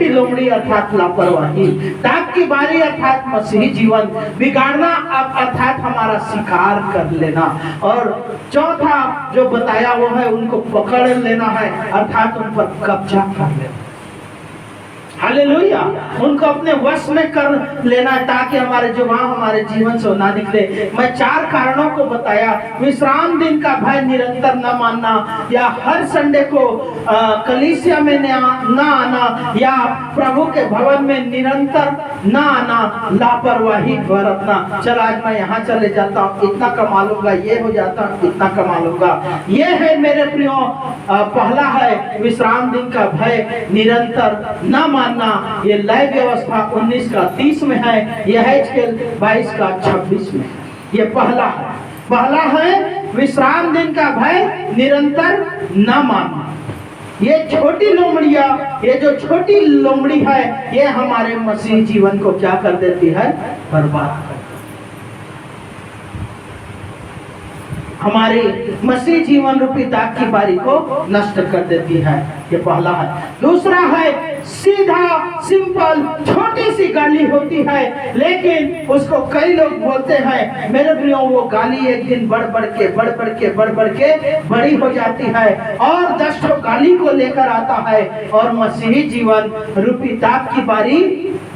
लोमड़ी अर्थात लापरवाही, दाग की बारी अर्थात मसीही जीवन बिगाड़ना अर्थात हमारा शिकार कर लेना, और चौथा जो बताया वो है उनको पकड़ लेना है अर्थात उन पर कब्जा कर लेना। हालेलुया, उनको अपने वश में कर लेना ताकि हमारे जुबान हमारे जीवन से ना निकले। मैं 4 कारणों को बताया। विश्राम दिन का भय निरंतर न मानना, या हर संडे को कलीसिया में न आना, या प्रभु के भवन में निरंतर न आना, लापरवाही बरतना। चल आज मैं यहाँ चले जाता हूँ, इतना कमा लूंगा, ये हो जाता हूँ, इतना कमा लूंगा। ये है मेरे प्रियो, पहला है विश्राम दिन का भय निरंतर न मानना। ये लय व्यवस्था 19 का 30 में है, यह 22 का 26 में। ये पहला है विश्राम दिन का भय निरंतर न मानना। ये छोटी लोमड़िया, ये जो छोटी लोमड़ी है, ये हमारे मसीह जीवन को क्या कर देती है? बर्बाद कर, हमारे मसीह जीवन रूपी दाग की बारी को नष्ट कर देती है। ये पहला है। दूसरा है सीधा सिंपल छोटी सी गाली होती है, लेकिन उसको कई लोग बोलते हैं। मेरे प्रियो, वो गाली एक दिन बढ़ बढ़ के बड़ी हो जाती है और 10 गाली को लेकर आता है और मसीही जीवन रूपी दाग की बारी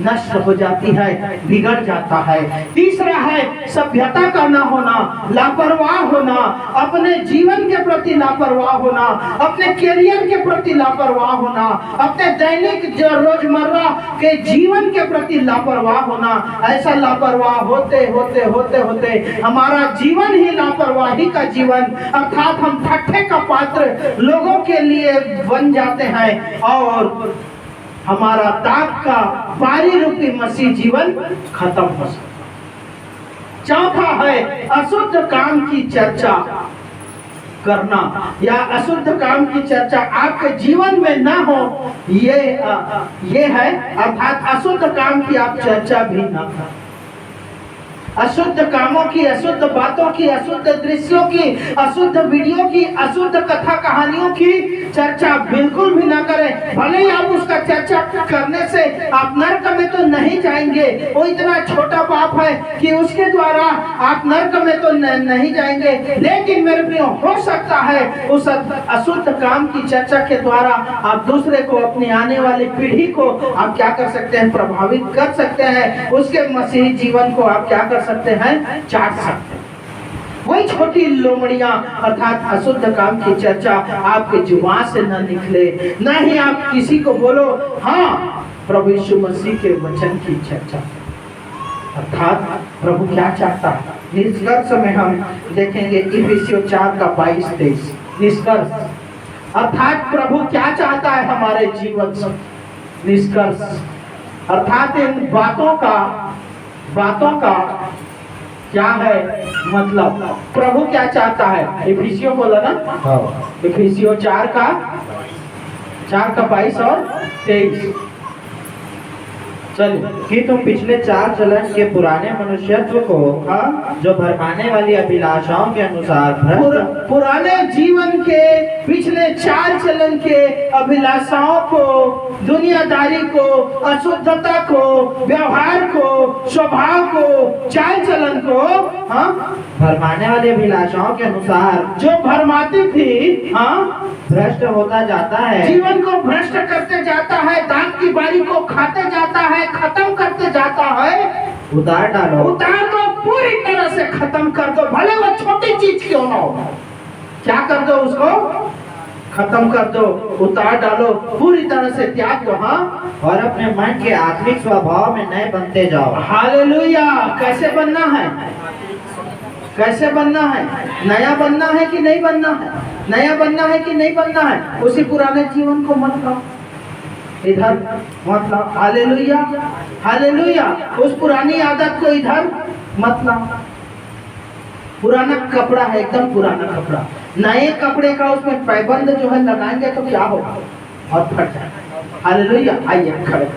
नष्ट हो जाती है, बिगड़ जाता है। तीसरा है सभ्यता का ना होना, लापरवाह होना, अपने जीवन के प्रति लापरवाह होना, अपने करियर के प्रति लापरवाह होना, अपने दैनिक रोजमर्रा के जीवन के प्रति लापरवाह होना। ऐसा लापरवाह होते हमारा जीवन ही लापरवाही का जीवन अर्थात हम ठट्ठे का पात्र लोगों के लिए बन जाते हैं और हमारा दाग का बारी रूपी मसीह जीवन खत्म हो सकता। चौथा है अशुद्ध काम की चर्चा करना, या अशुद्ध काम की चर्चा आपके जीवन में ना हो, ये है अर्थात अशुद्ध काम की आप चर्चा भी ना करें। अशुद्ध कामों की, अशुद्ध बातों की, अशुद्ध दृश्यों की, अशुद्ध वीडियो की, अशुद्ध कथा कहानियों की चर्चा बिल्कुल भी ना करें। भले ही आप उसका चर्चा करने से आप नरक में तो नहीं जाएंगे, वो इतना छोटा पाप है कि उसके द्वारा आप नरक में तो नहीं जाएंगे, लेकिन मेरे प्रियो हो सकता है उस अशुद्ध काम की चर्चा के द्वारा आप दूसरे को, अपनी आने वाली पीढ़ी को आप क्या कर सकते हैं? प्रभावित कर सकते हैं। उसके मसीही जीवन को आप क्या सकते हैं? चाट सकते हैं। वही छोटी लोमड़ियां अर्थात अशुद्ध काम की चर्चा आपके जुबान से न निकले, न ही आप किसी को बोलो हाँ प्रभु यीशु मसीह के वचन की चर्चा। अर्थात प्रभु क्या चाहता है? निष्कर्ष में हम देखेंगे इफिसियों 4 का 22-23। निष्कर्ष अर्थात प्रभु क्या चाहता है हमारे जीवन से? निष्कर्ष अर्थात इन बातों का क्या है मतलब? प्रभु क्या चाहता है? इफिसियों बोला ना, इफिसियों 4 का 22 और 23। चलिए कि तुम पिछले 4 चलन के पुराने मनुष्यत्व को जो भरमाने वाली अभिलाषाओं के अनुसार पुराने जीवन के पिछले 4 चलन के अभिलाषाओं को, दुनियादारी को, अशुद्धता को, व्यवहार को, स्वभाव को, चाल चलन को भरमाने वाली अभिलाषाओं के अनुसार जो भरमाती थी भ्रष्ट होता जाता है, जीवन को भ्रष्ट करते जाता है, दाग की बारी को खाते जाता है, खत्म करते जाता है। उतार दो, पूरी तरह से खत्म कर दो, भले वो छोटी चीज क्यों ना हो। क्या कर दो? उसको खत्म कर दो, उतार डालो, पूरी तरह से त्याग दो। और अपने मन के आत्मिक स्वभाव में नए बनते जाओ। हालेलुया। कैसे बनना है? कैसे बनना है? नया बनना है कि नहीं बनना है? नया बनना है कि नहीं बनना है? उसी पुराने जीवन को मत लाओ इधर, मत लाओ। Hallelujah, hallelujah. उस पुरानी आदत को इधर मत लाओ। पुराना कपड़ा है, एकदम पुराना कपड़ा, नए कपड़े का उसमें पैबंद जो है लगाएंगे तो क्या होगा? और फट जाएगा। हालेलुया। आइए खड़े